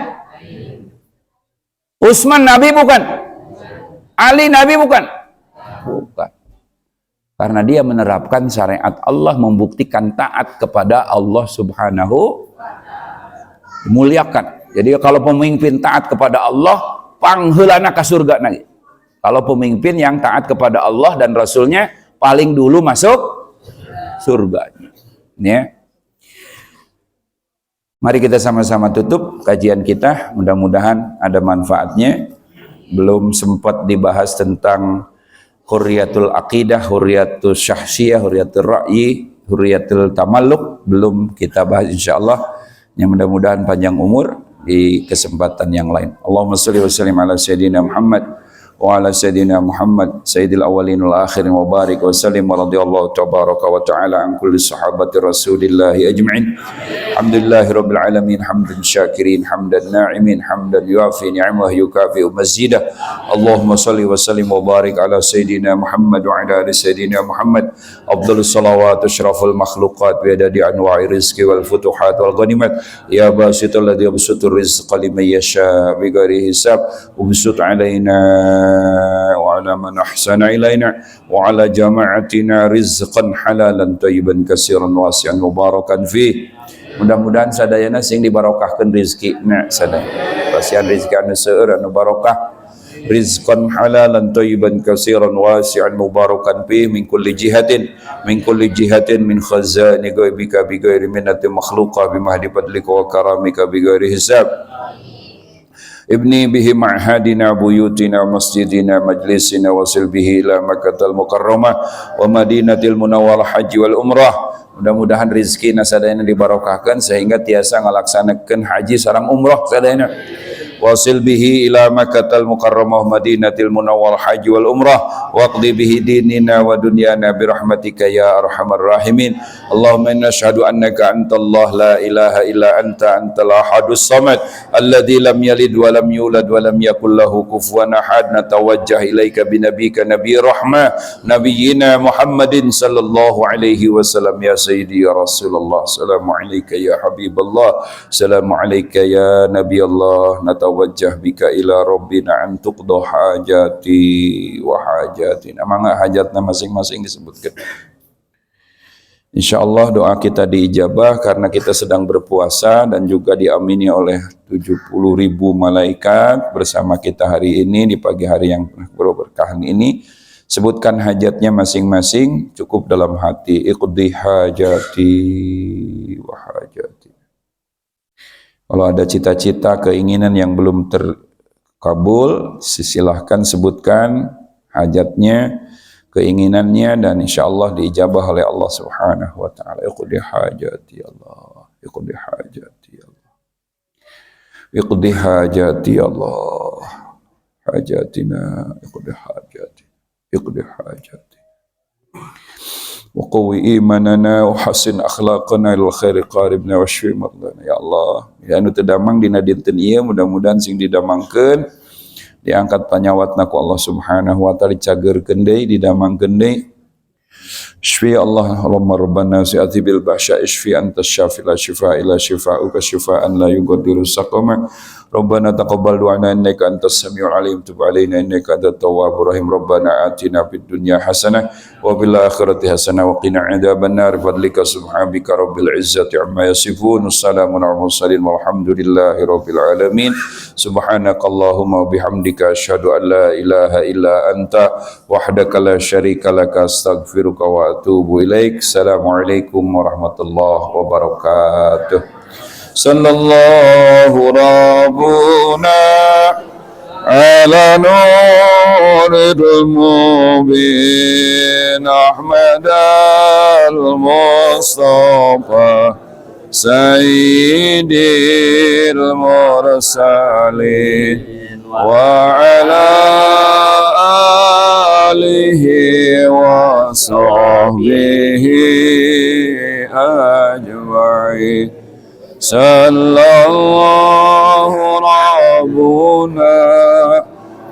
Utsman Nabi bukan. Ali Nabi bukan. Bukan. Karena dia menerapkan syariat Allah, membuktikan taat kepada Allah Subhanahu, dimuliakan. Jadi kalau pemimpin taat kepada Allah, pangheulana ka surga nanti. Kalau pemimpin yang taat kepada Allah dan Rasulnya, paling dulu masuk surganya. Ya. Mari kita sama-sama tutup kajian kita. Mudah-mudahan ada manfaatnya. Belum sempat dibahas tentang hurriyatul aqidah, hurriyatul syahsiyah, hurriyatul ra'yi, hurriyatul tamalluk. Belum kita bahas insyaallah. Yang mudah-mudahan panjang umur di kesempatan yang lain. Allahumma shalli wa sallim ala sayyidina Muhammad wa ala sayyidina Muhammad sayyidil awwalin wal akhirin wa barik wa sallim wa radhiyallahu tabaraka wa ta'ala an kulli sahabati Rasulillah ajma'in. Alhamdulillahi rabbil alamin hamdan syakirin hamdan na'imin hamdan yuafi ni'amahu yukafi mazidah. Allahumma salli wa sallim wa barik ala sayyidina Muhammad wa ala ali sayyidina Muhammad afdhalus salawat asyraful makhluqat bi adadi anwa'i rizqi wal futuhat wal ghanimat ya basitul ladzi yabsutur rizqa liman yasha bi ghairi hisab ubsut alaina وعلى من أحسن إلينا وعلى جماعتنا رزقا حلالا طيبا كثيرا واسعا مباركا فيه. Mudah-mudahan sadayana sing dibarokahkeun rezekina sadaya. Pasian rezeki anu seueur anu barokah. Rizqan halalan thayyiban katsiran wasi'an mubarakan fihi min kulli jihatin min khazani ghaibika bi ghairi minnati makhluqa bi mahdi fadlika wa karamika bi ghairi hisab. Ibni bihi ma'hadina buyutina masjidina majlisina wasil bihi ila Makkahal Mukarramah wa Madinatil Munawwarah haji wal umrah. Mudah-mudahan rezeki sadayana dibarokahkan sehingga tiasa ngalaksanakeun haji sareng umrah sadayana. wasil bihi ila Makkatal Mukarramah Madinatil Munawwarah haji wal umrah waqdi bihi dinina wa dunyana birahmatika ya arhamar rahimin. Allahumma inna nashhadu annaka antallah la ilaha illa anta antal ahadus samad alladzi lam yalid wa lam yulad wa lam yakul lahu kufuwan ahad. Natawajjah ilaika binabika nabiy rahmah nabiyyina Muhammadin sallallahu alaihi wasallam ya sayyidi ya Rasulullah. Assalamu alayka ya habiballah, assalamu alayka ya nabi Allah. Natawajjah bika ila rabbina an tuqda hajati wa hajatina. Mangga hajatna masing-masing disebutkan. InsyaAllah doa kita diijabah karena kita sedang berpuasa dan juga diamini oleh 70.000 malaikat bersama kita hari ini di pagi hari yang berberkahan ini. Sebutkan hajatnya masing-masing, cukup dalam hati. Iqdi hajati wa hajati. Kalau ada cita-cita, keinginan yang belum terkabul, silahkan sebutkan hajatnya, keinginannya, dan insyaAllah diijabah oleh Allah subhanahu wa ta'ala. Iqdi hajati Allah, iqdi hajati Allah, iqdi hajati Allah, hajatina, iqdi hajati, iqdi hajati. Wa qawi imanana wa hasin akhlaqana lil khairi qaribna wa shfi mardana. Ya Allah, ya anu teu damang dina dinten ieu mudah-mudahan sing didamangkeun diangkat panyawatna ku Allah subhanahu wa ta'ala, dicageurkeun deui, didamangkeun deui. Shfi Allah, Allahumma rabbana si'ati bil bahsya ishfi anta syafi la shifa ila shifa'uka shifaan la yughadiru saqama. Rabbana taqabbal du'ana innaka antas samiul alim, tub alaina innaka antat tawwabur rahim. Rabbana atina fid dunya hasanah wa fil akhirati hasanah wa qina adzabannar. Fadlika subhanaka rabbil izzati amma yasifun. Wassalamun ala mursalin walhamdulillahi rabbil alamin. Subhanakallahumma wa bihamdika asyhadu an la ilaha illa anta wahdaka la syarika laka astaghfiruka wa atubu ilaik. Assalamualaikum warahmatullahi wabarakatuh. Sallallahu rabbuna ala nuril mubin Ahmadal Mustafa Sayyidil Mursalin wa ala alihi wa sahbihi ajma'in. Sallallahu rabbuna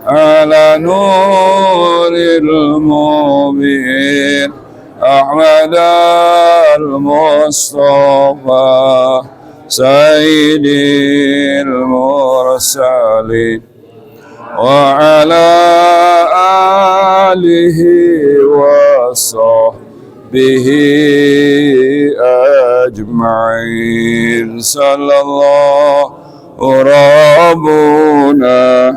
ala nuril mubin Ahmad al-Mustafa Sayyidil Mursalin wa ala alihi wa sahbihi ajma'in. Sallallahu rabbuna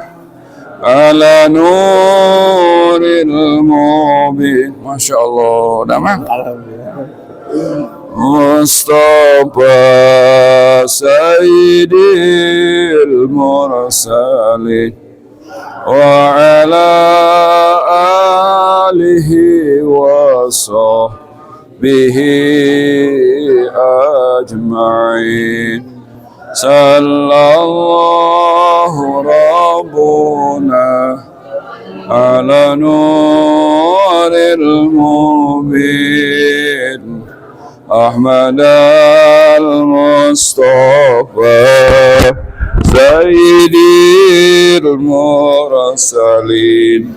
ala nuril mubin. Masya Allah, damang Mustafa Sayyidil Mursalin wa ala alihi wa sahbihi ajma'in. Sallallahu rabbuna ala nuril mubin Ahmad al-Mustafa Sayyidil Mursalin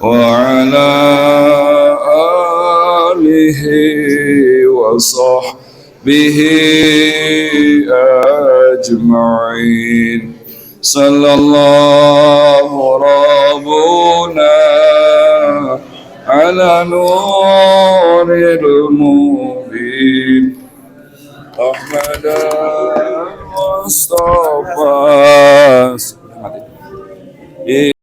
wa ala alihi wa sahbihi ajma'in. Sallallahu rabbuna ala nuril mubin Ahmad al-Mustafa